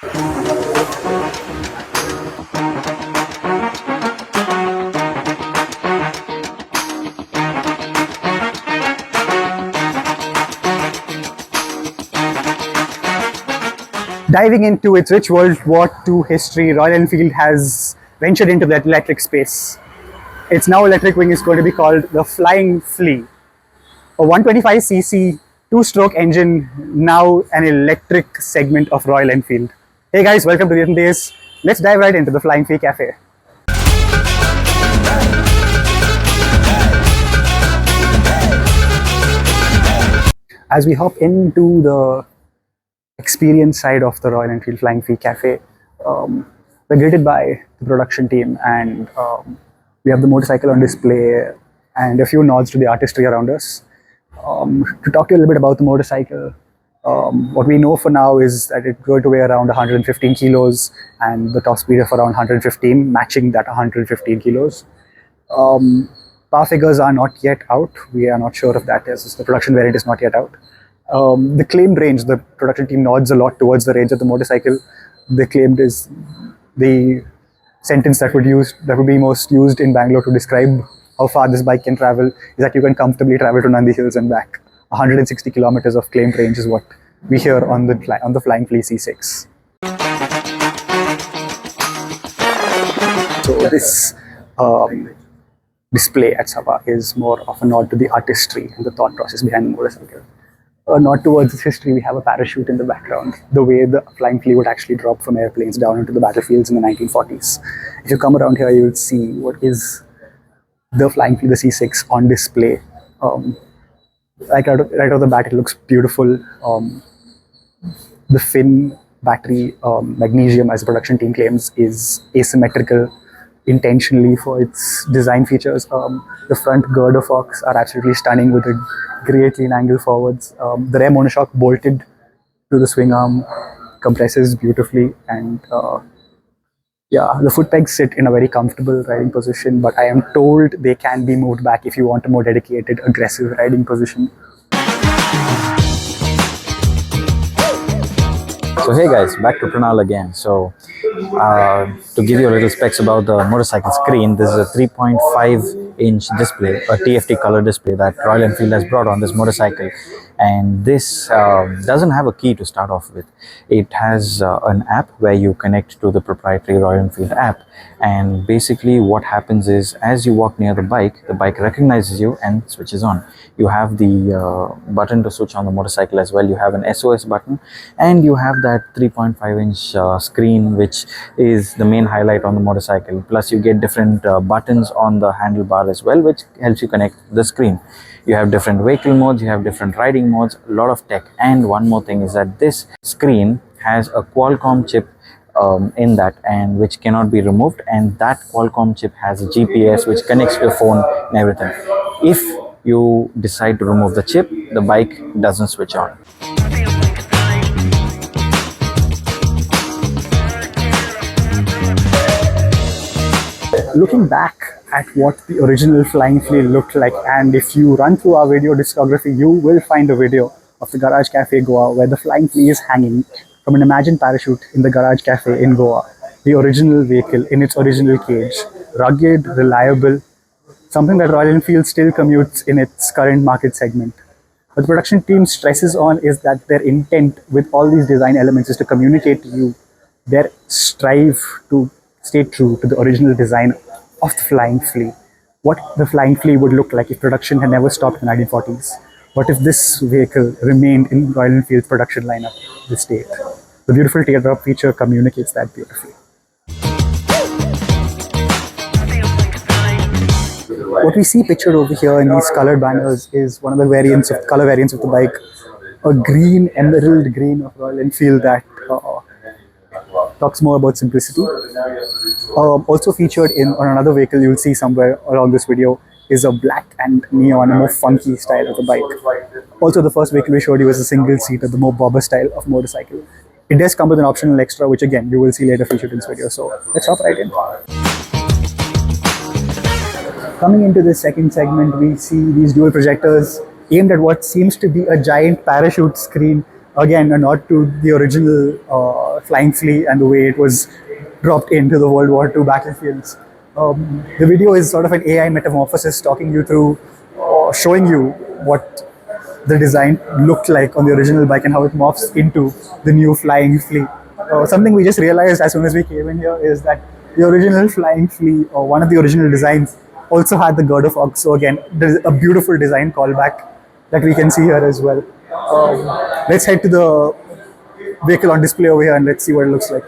Diving into its rich World War II history, Royal Enfield has ventured into that electric space. Its now electric wing is going to be called the Flying Flea, a 125cc two-stroke engine, now an electric segment of Royal Enfield. Hey guys, welcome to the Recent Days. Let's dive right into the Flying Flea Cafe. As we hop into the experience side of the Royal Enfield Flying Flea Cafe, we're greeted by the production team, and we have the motorcycle on display and a few nods to the artistry around us. To talk to you a little bit about the motorcycle, what we know for now is that it's going to weigh around 115 kilos and the top speed of around 115, matching that 115 kilos. Power figures are not yet out. We are not sure if that is. The production variant is not yet out. The claimed range, the production team nods a lot towards the range of the motorcycle. The claimed is the sentence that would be most used in Bangalore to describe how far this bike can travel is that you can comfortably travel to Nandi Hills and back. 160 kilometers of claimed range is what we hear on the Flying Flea C6. So this display at Sabha is more of a nod to the artistry and the thought process behind the motorcycle. Not towards its history, we have a parachute in the background, the way the Flying Flea would actually drop from airplanes down into the battlefields in the 1940s. If you come around here, you will see what is the Flying Flea, the C6, on display. Right out of the bat, it looks beautiful. The fin battery, magnesium, as the production team claims, is asymmetrical intentionally for its design features. The front girder forks are absolutely stunning with a great lean angle forwards. The rear monoshock bolted to the swing arm compresses beautifully, and yeah, the foot pegs sit in a very comfortable riding position, but I am told they can be moved back if you want a more dedicated, aggressive riding position. So hey guys, back to Pranal again. So to give you a little specs about the motorcycle screen, this is a 3.5-inch display, a TFT color display that Royal Enfield has brought on this motorcycle. And this doesn't have a key to start off with. It has an app where you connect to the proprietary Royal Enfield app, and basically what happens is, as you walk near the bike recognizes you and switches on. You have the button to switch on the motorcycle as well. You have an SOS button, and you have that 3.5-inch screen, which is the main highlight on the motorcycle. Plus you get different buttons on the handlebar as well, which helps you connect the screen. You have different vehicle modes, you have different riding modes, a lot of tech. And one more thing is that this screen has a Qualcomm chip in that, and which cannot be removed, and that Qualcomm chip has a GPS which connects to your phone and everything. If you decide to remove the chip, the bike doesn't switch on. Looking back at what the original Flying Flea looked like, and if you run through our video discography, you will find a video of the Garage Cafe Goa where the Flying Flea is hanging from an imagined parachute in the Garage Cafe in Goa. The original vehicle in its original cage, rugged, reliable, something that Royal Enfield still commutes in its current market segment. What the production team stresses on is that their intent with all these design elements is to communicate to you their strive to stay true to the original design of the Flying Flea. What the Flying Flea would look like if production had never stopped in the 1940s. What if this vehicle remained in Royal Enfield's production lineup this date? The beautiful teardrop feature communicates that beautifully. What we see pictured over here in these colored banners is one of the color variants of the bike, a green, emerald green of Royal Enfield that talks more about simplicity. Also featured on another vehicle you'll see somewhere along this video is a black and neon, a more funky style of the bike. Also, the first vehicle we showed you is a single seater, the more bobber style of motorcycle. It does come with an optional extra, which again you will see later featured in this video. So let's hop right in. Coming into this second segment, we see these dual projectors aimed at what seems to be a giant parachute screen Again, a nod to the original Flying Flea and the way it was dropped into the World War II battlefields. The video is sort of an AI metamorphosis, talking you through, showing you what the design looked like on the original bike and how it morphs into the new Flying Flea. Something we just realized as soon as we came in here is that the original Flying Flea, or one of the original designs, also had the girder fog. So again, there's a beautiful design callback that we can see here as well. Let's head to the vehicle on display over here and let's see what it looks like.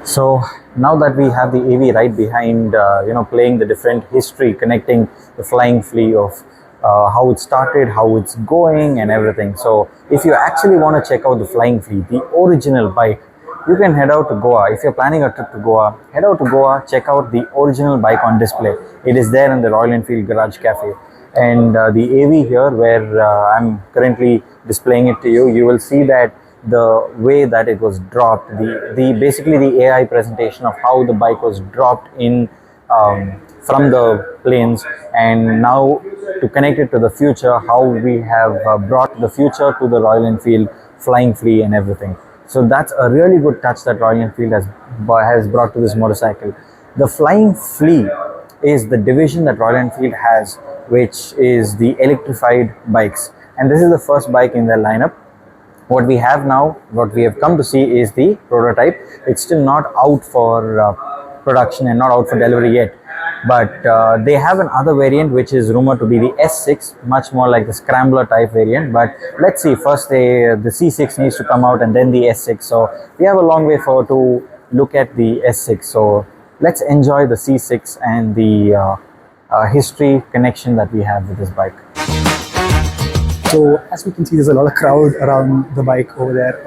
So now that we have the AV right behind, playing the different history, connecting the Flying Flea of how it started, how it's going, and everything. So if you actually want to check out the Flying Flea, the original bike, you can head out to Goa. If you're planning a trip to Goa, head out to Goa, check out the original bike on display. It is there in the Royal Enfield Garage Cafe. And the AV here, where I'm currently displaying it to you, you will see that the way that it was dropped, the basically the AI presentation of how the bike was dropped in from the planes, and now to connect it to the future, how we have brought the future to the Royal Enfield Flying Flea and everything. So that's a really good touch that Royal Enfield has brought to this motorcycle. The Flying Flea is the division that Royal Enfield has, which is the electrified bikes, and this is the first bike in their lineup. What we have now, what we have come to see, is the prototype. It's still not out for production and not out for delivery yet, but they have another variant which is rumored to be the S6, much more like the scrambler type variant. But let's see, first the C6 needs to come out and then the S6, so we have a long way to look at the S6. So let's enjoy the C6 and the history connection that we have with this bike. So as we can see, there's a lot of crowd around the bike over there.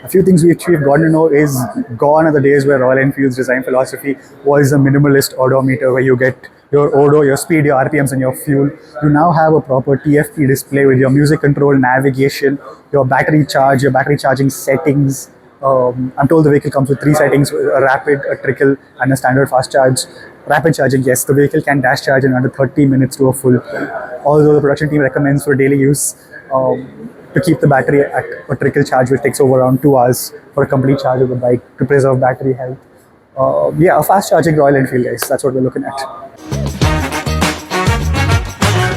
A few things which we've gotten to know is, gone are the days where Royal Enfield's design philosophy was a minimalist odometer, where you get your odo, your speed, your RPMs, and your fuel. You now have a proper TFT display with your music control, navigation, your battery charge, your battery charging settings. I'm told the vehicle comes with 3 settings: a rapid, a trickle, and a standard fast charge. Rapid charging, yes, the vehicle can dash charge in under 30 minutes to a full. Although the production team recommends for daily use to keep the battery at a trickle charge, which takes over around 2 hours for a complete charge of the bike to preserve battery health. Yeah, a fast charging Royal Enfield, guys. That's what we're looking at.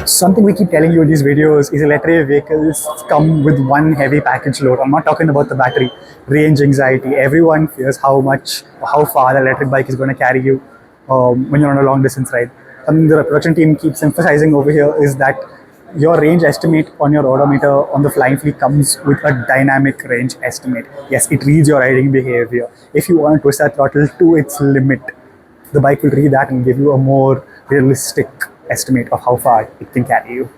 Something we keep telling you in these videos is electric vehicles come with one heavy package load. I'm not talking about the battery. Range anxiety. Everyone fears how far the electric bike is going to carry you when you're on a long distance ride. Something the production team keeps emphasizing over here is that your range estimate on your odometer on the Flying Flea comes with a dynamic range estimate. Yes, it reads your riding behavior. If you want to twist that throttle to its limit, the bike will read that and give you a more realistic estimate of how far it can carry you.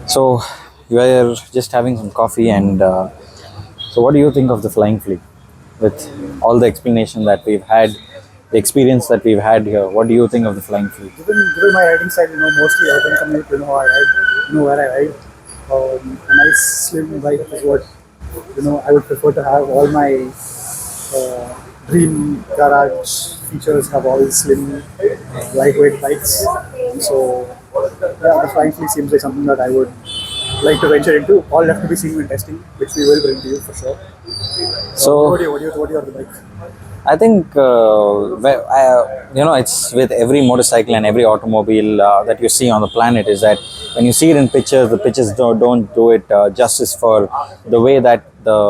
So we are just having some coffee, and so what do you think of the Flying Flea? With all the explanation that we've had, the experience that we've had here, what do you think of the Flying Flea? Given my riding style, mostly urban commute, how I ride, where I ride. A nice slim bike is what, I would prefer to have. All my dream garage features have all slim, lightweight bikes. So, yeah, the Flying Flea seems like something that I would like to venture into. All left to be seen when testing, which we will bring to you for sure. So, what do you on the bike? I think it's with every motorcycle and every automobile that you see on the planet, is that when you see it in pictures, the pictures don't do it justice for the way that the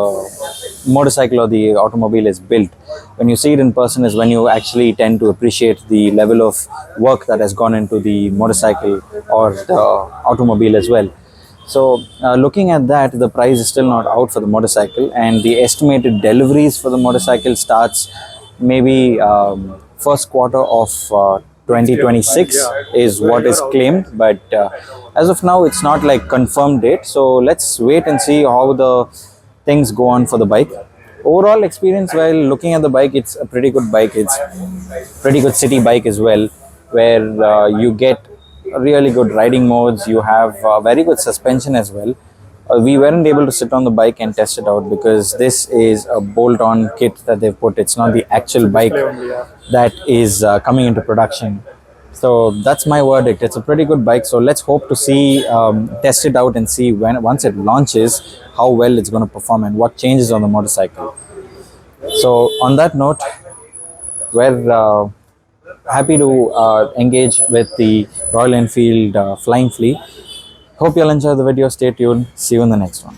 motorcycle or the automobile is built. When you see it in person is when you actually tend to appreciate the level of work that has gone into the motorcycle or the automobile as well. So looking at that, the price is still not out for the motorcycle, and the estimated deliveries for the motorcycle starts maybe first quarter of 2026 is what is claimed, but as of now it's not like confirmed date. So let's wait and see how the things go on for the bike. Overall experience while looking at the bike, it's a pretty good bike. It's pretty good city bike as well, where you get really good riding modes. You have very good suspension as well. We weren't able to sit on the bike and test it out because this is a bolt-on kit that they've put. It's not the actual bike that is coming into production. So that's my verdict. It's a pretty good bike. So let's hope to see, test it out and see when once it launches, how well it's going to perform and what changes on the motorcycle. So on that note, we're happy to engage with the Royal Enfield Flying Flea. Hope you'll enjoy the video. Stay tuned. See you in the next one.